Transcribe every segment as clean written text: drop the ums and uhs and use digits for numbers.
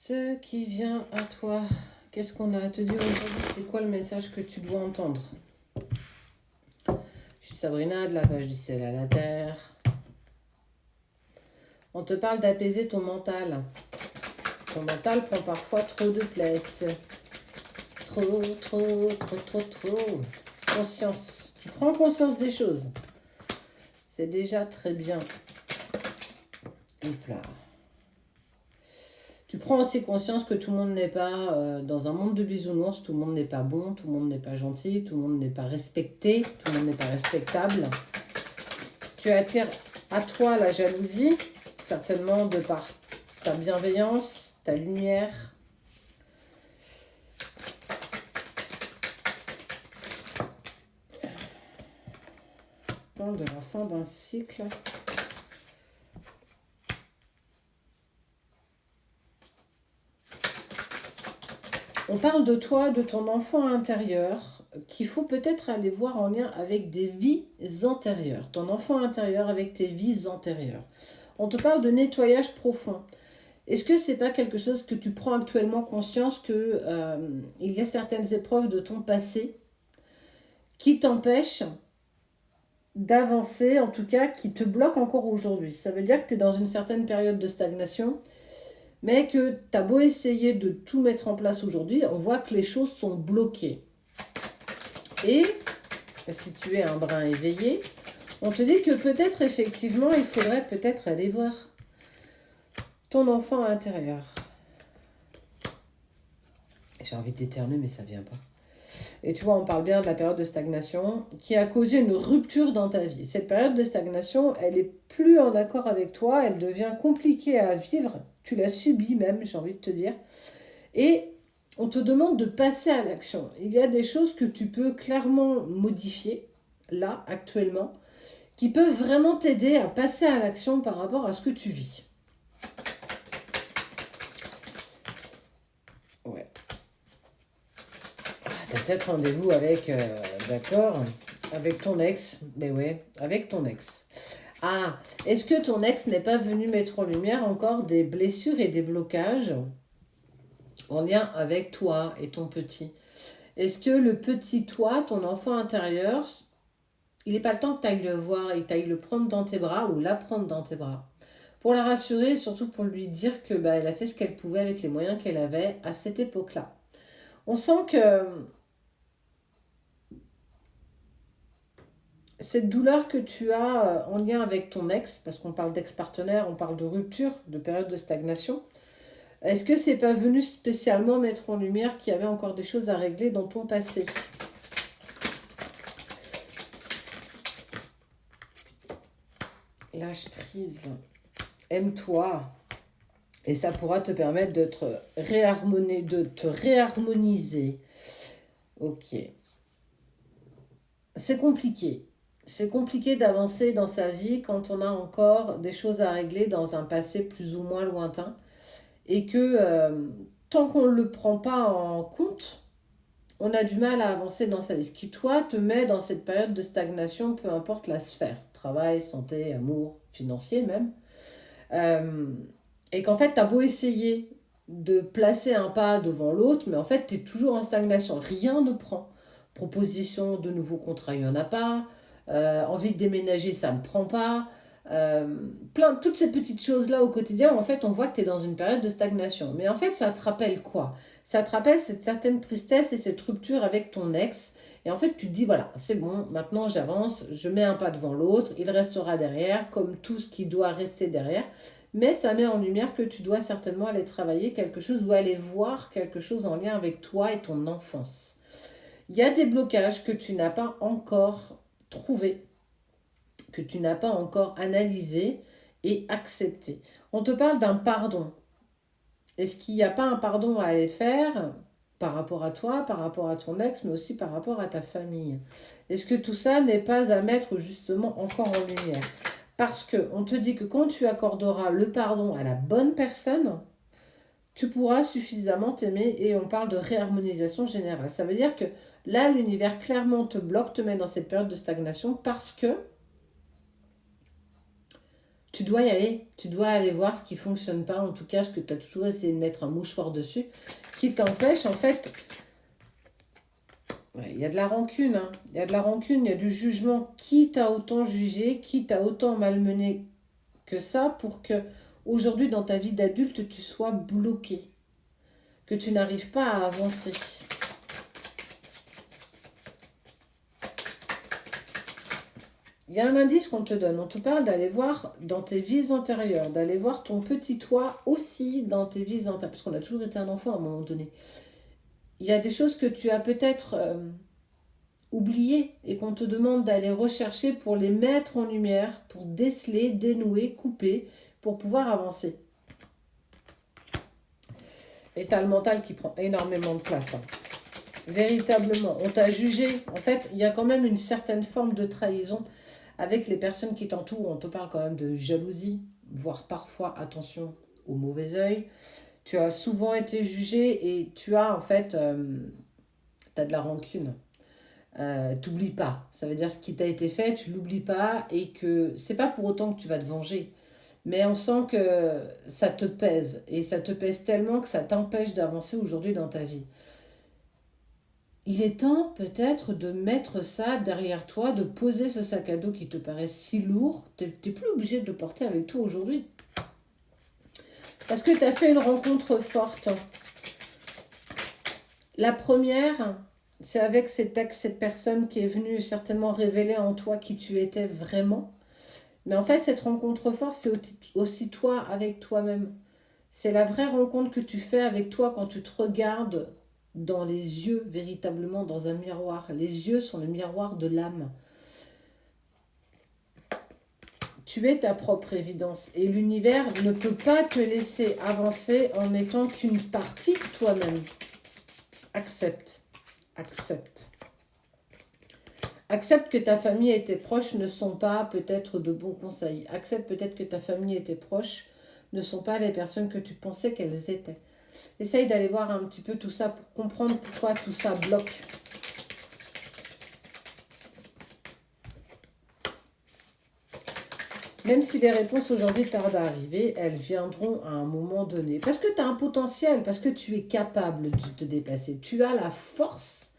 Ce qui vient à toi. Qu'est-ce qu'on a à te dire aujourd'hui? C'est quoi le message que tu dois entendre? Je suis Sabrina de la page du ciel à la terre. On te parle d'apaiser ton mental. Ton mental prend parfois trop de place. Trop. Conscience. Tu prends conscience des choses. C'est déjà très bien. Hop là. Tu prends aussi conscience que tout le monde n'est pas dans un monde de bisounours, tout le monde n'est pas bon, tout le monde n'est pas gentil, tout le monde n'est pas respecté, tout le monde n'est pas respectable. Tu attires à toi la jalousie, certainement de par ta bienveillance, ta lumière. On parle de la fin d'un cycle. On parle de toi, de ton enfant intérieur, qu'il faut peut-être aller voir en lien avec des vies antérieures. Ton enfant intérieur avec tes vies antérieures. On te parle de nettoyage profond. Est-ce que c'est pas quelque chose que tu prends actuellement conscience que il y a certaines épreuves de ton passé qui t'empêchent d'avancer, en tout cas qui te bloquent encore aujourd'hui? Ça veut dire que tu es dans une certaine période de stagnation, mais que tu as beau essayer de tout mettre en place aujourd'hui, on voit que les choses sont bloquées. Et si tu es un brin éveillé, on te dit que peut-être effectivement, il faudrait peut-être aller voir ton enfant intérieur. J'ai envie d'éternuer, mais ça vient pas. Et tu vois, on parle bien de la période de stagnation qui a causé une rupture dans ta vie. Cette période de stagnation, elle est plus en accord avec toi, elle devient compliquée à vivre. Tu la subis même, j'ai envie de te dire. Et on te demande de passer à l'action. Il y a des choses que tu peux clairement modifier, là, actuellement, qui peuvent vraiment t'aider à passer à l'action par rapport à ce que tu vis. Ouais. T'as peut-être rendez-vous avec, d'accord, avec ton ex. Mais ouais, avec ton ex. Ah, est-ce que ton ex n'est pas venu mettre en lumière encore des blessures et des blocages en lien avec toi et ton petit? Est-ce que le petit toi, ton enfant intérieur, il n'est pas le temps que tu ailles le voir et que tu ailles le prendre dans tes bras ou la prendre dans tes bras pour la rassurer et surtout pour lui dire que elle a fait ce qu'elle pouvait avec les moyens qu'elle avait à cette époque-là. On sent que cette douleur que tu as en lien avec ton ex, parce qu'on parle d'ex-partenaire, on parle de rupture, de période de stagnation, est-ce que c'est pas venu spécialement mettre en lumière qu'il y avait encore des choses à régler dans ton passé? Lâche prise, aime-toi, et ça pourra te permettre de te réharmoniser. Ok. C'est compliqué. C'est compliqué d'avancer dans sa vie quand on a encore des choses à régler dans un passé plus ou moins lointain. Et que tant qu'on ne le prend pas en compte, on a du mal à avancer dans sa vie. Ce qui, toi, te met dans cette période de stagnation, peu importe la sphère, travail, santé, amour, financier même. Et qu'en fait, tu as beau essayer de placer un pas devant l'autre, mais en fait, tu es toujours en stagnation. Rien ne prend. Proposition de nouveaux contrats, il n'y en a pas. Envie de déménager, ça ne prend pas. Toutes ces petites choses-là au quotidien, en fait, on voit que tu es dans une période de stagnation. Mais en fait, ça te rappelle quoi? Ça te rappelle cette certaine tristesse et cette rupture avec ton ex. Et en fait, tu te dis, voilà, c'est bon, maintenant j'avance, je mets un pas devant l'autre, il restera derrière, comme tout ce qui doit rester derrière. Mais ça met en lumière que tu dois certainement aller travailler quelque chose ou aller voir quelque chose en lien avec toi et ton enfance. Il y a des blocages que tu n'as pas encore trouvés, que tu n'as pas encore analysé et accepté. On te parle d'un pardon. Est-ce qu'il n'y a pas un pardon à aller faire par rapport à toi, par rapport à ton ex, mais aussi par rapport à ta famille? Est-ce que tout ça n'est pas à mettre justement encore en lumière? Parce qu'on te dit que quand tu accorderas le pardon à la bonne personne, tu pourras suffisamment t'aimer et on parle de réharmonisation générale. Ça veut dire que là, l'univers clairement te bloque, te met dans cette période de stagnation parce que Tu dois y aller. Tu dois aller voir ce qui ne fonctionne pas. En tout cas, ce que tu as toujours essayé de mettre un mouchoir dessus. Qui t'empêche, en fait... Ouais, il y a de la rancune. Hein. Il y a de la rancune, il y a du jugement. Qui t'a autant jugé, qui t'a autant malmené que ça pour que aujourd'hui dans ta vie d'adulte, tu sois bloqué. Que tu n'arrives pas à avancer. Il y a un indice qu'on te donne. On te parle d'aller voir dans tes vies antérieures, d'aller voir ton petit toi aussi dans tes vies antérieures. Parce qu'on a toujours été un enfant à un moment donné. Il y a des choses que tu as peut-être oubliées et qu'on te demande d'aller rechercher pour les mettre en lumière, pour déceler, dénouer, couper, pour pouvoir avancer. Et tu as le mental qui prend énormément de place. Hein. Véritablement, on t'a jugé. En fait, il y a quand même une certaine forme de trahison avec les personnes qui t'entourent. On te parle quand même de jalousie, voire parfois, attention, au mauvais œil. Tu as souvent été jugé et tu as en fait, tu as de la rancune. T'oublies pas. Ça veut dire ce qui t'a été fait, tu l'oublies pas et que c'est pas pour autant que tu vas te venger. Mais on sent que ça te pèse et ça te pèse tellement que ça t'empêche d'avancer aujourd'hui dans ta vie. Il est temps peut-être de mettre ça derrière toi, de poser ce sac à dos qui te paraît si lourd. Tu n'es plus obligé de le porter avec toi aujourd'hui. Parce que tu as fait une rencontre forte. La première, c'est avec cette personne qui est venue certainement révéler en toi qui tu étais vraiment. Mais en fait, cette rencontre forte, c'est aussi toi avec toi-même. C'est la vraie rencontre que tu fais avec toi quand tu te regardes dans les yeux, véritablement dans un miroir. Les yeux sont le miroir de l'âme. Tu es ta propre évidence et l'univers ne peut pas te laisser avancer en n'étant qu'une partie de toi-même. Accepte, accepte. Accepte que ta famille et tes proches ne sont pas peut-être de bons conseils. Accepte peut-être que ta famille et tes proches ne sont pas les personnes que tu pensais qu'elles étaient. Essaye d'aller voir un petit peu tout ça pour comprendre pourquoi tout ça bloque. Même si les réponses aujourd'hui tardent à arriver, elles viendront à un moment donné. Parce que tu as un potentiel, parce que tu es capable de te dépasser. Tu as la force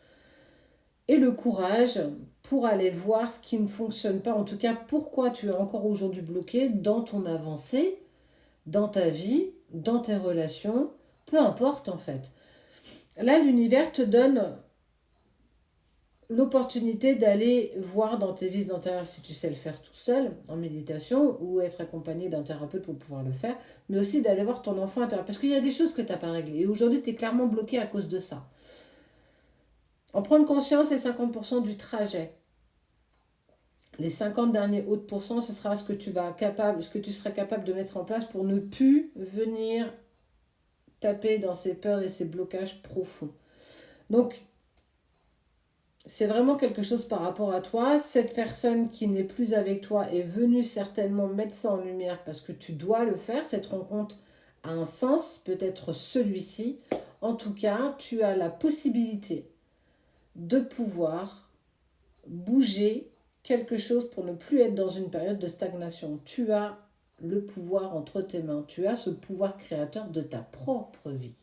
et le courage pour aller voir ce qui ne fonctionne pas. En tout cas, pourquoi tu es encore aujourd'hui bloqué dans ton avancée, dans ta vie, dans tes relations, peu importe en fait. Là, l'univers te donne l'opportunité d'aller voir dans tes vies antérieures si tu sais le faire tout seul, en méditation, ou être accompagné d'un thérapeute pour pouvoir le faire, mais aussi d'aller voir ton enfant intérieur. Parce qu'il y a des choses que tu n'as pas réglées. Et aujourd'hui, tu es clairement bloqué à cause de ça. En prendre conscience est 50% du trajet. Les 50 derniers autres pourcents, ce sera ce que tu seras capable de mettre en place pour ne plus venir taper dans ces peurs et ces blocages profonds. Donc, c'est vraiment quelque chose par rapport à toi. Cette personne qui n'est plus avec toi est venue certainement mettre ça en lumière parce que tu dois le faire. Cette rencontre a un sens, peut-être celui-ci. En tout cas, tu as la possibilité de pouvoir bouger quelque chose pour ne plus être dans une période de stagnation. Tu as le pouvoir entre tes mains. Tu as ce pouvoir créateur de ta propre vie.